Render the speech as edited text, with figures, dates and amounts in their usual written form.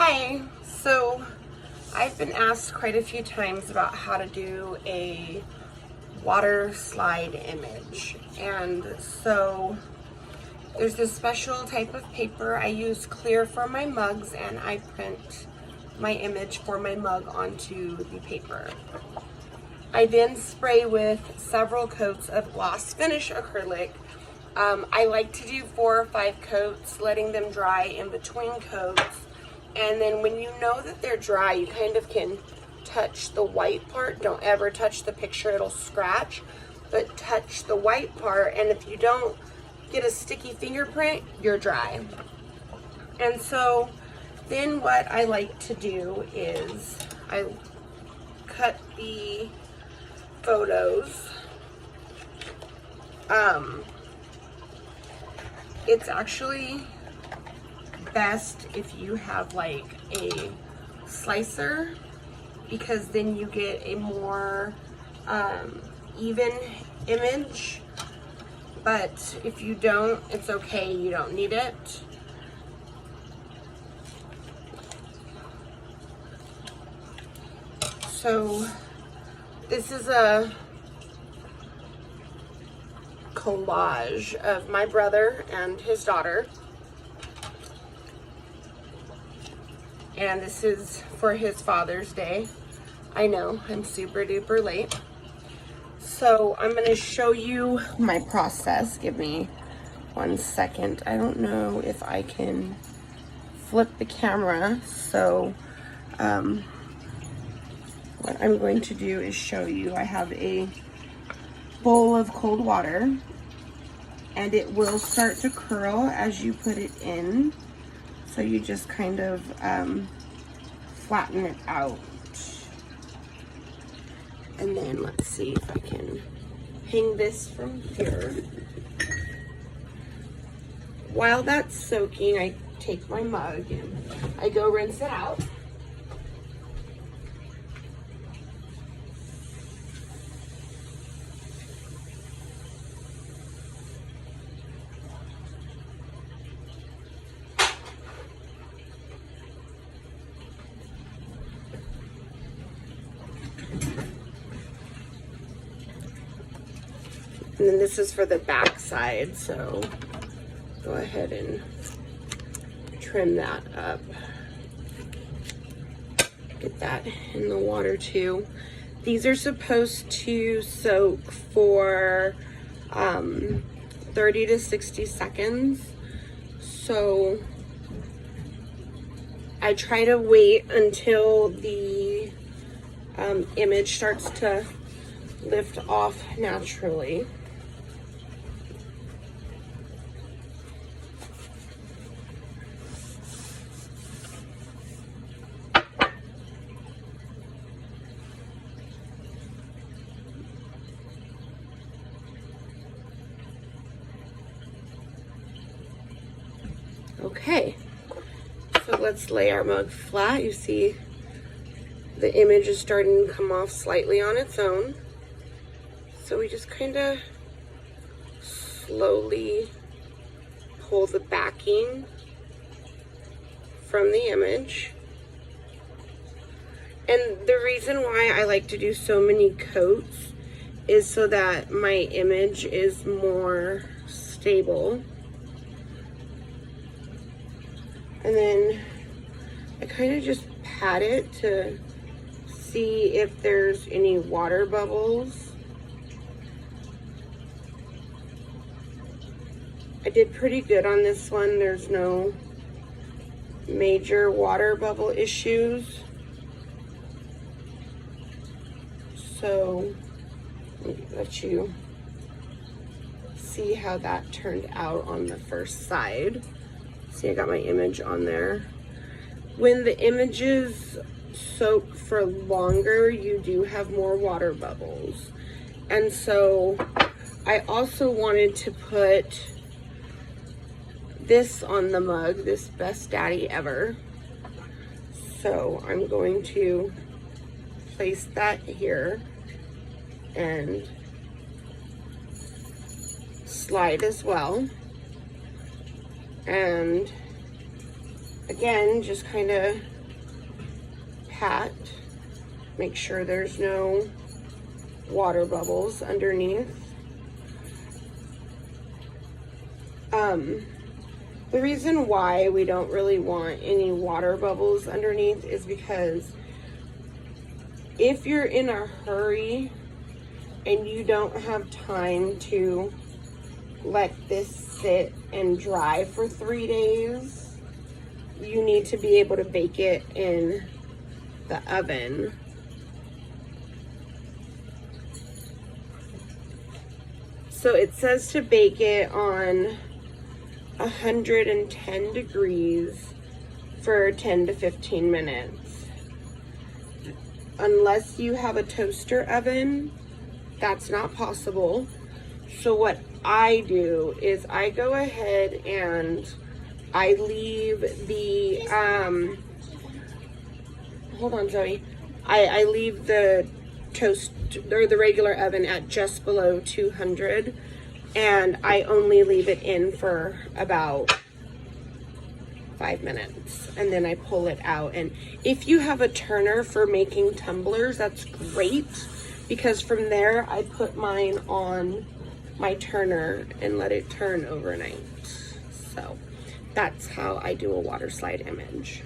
Hi, so I've been asked quite a few times about how to do a water slide image, and so there's this special type of paper. I use clear for my mugs, and I print my image for my mug onto the paper. I then spray with several coats of gloss finish acrylic. I like to do 4 or 5 coats, letting them dry in between coats. And then when you know that they're dry, you kind of can touch the white part. Don't ever touch the picture, it'll scratch. But touch the white part, and if you don't get a sticky fingerprint, you're dry. And so then what I like to do is I cut the photos. It's actually best if you have like a slicer, because then you get a more even image. But if you don't, it's okay, you don't need it. So this is a collage of my brother and his daughter. And this is for his Father's Day. I know, I'm super duper late. So I'm gonna show you my process. Give me 1 second. I don't know if I can flip the camera. So what I'm going to do is show you. I have a bowl of cold water, and it will start to curl as you put it in. So you just kind of flatten it out. And then let's see if I can hang this from here. While that's soaking, I take my mug and I go rinse it out. And then this is for the back side, so go ahead and trim that up. Get that in the water too. These are supposed to soak for 30 to 60 seconds. So I try to wait until the image starts to lift off naturally. Okay, so let's lay our mug flat. You see the image is starting to come off slightly on its own. So we just kind of slowly pull the backing from the image. And the reason why I like to do so many coats is so that my image is more stable. And then I kind of just pat it to see if there's any water bubbles. I did pretty good on this one. There's no major water bubble issues. So let me let you see how that turned out on the first side. See, I got my image on there. When the images soak for longer, you do have more water bubbles. And so I also wanted to put this on the mug, this Best Daddy Ever. So I'm going to place that here and slide as well. And again, just kind of pat, make sure there's no water bubbles underneath. The reason why we don't really want any water bubbles underneath is because if you're in a hurry and you don't have time to let this sit and dry for 3 days, you need to be able to bake it in the oven. So it says to bake it on 110 degrees for 10 to 15 minutes. Unless you have a toaster oven, that's not possible. So what I do is I go ahead and I leave the, hold on, Zoe. I leave the toast or the regular oven at just below 200, and I only leave it in for about 5 minutes, and then I pull it out. And if you have a turner for making tumblers, that's great, because from there I put mine on my turner and let it turn overnight. So that's how I do a water slide image.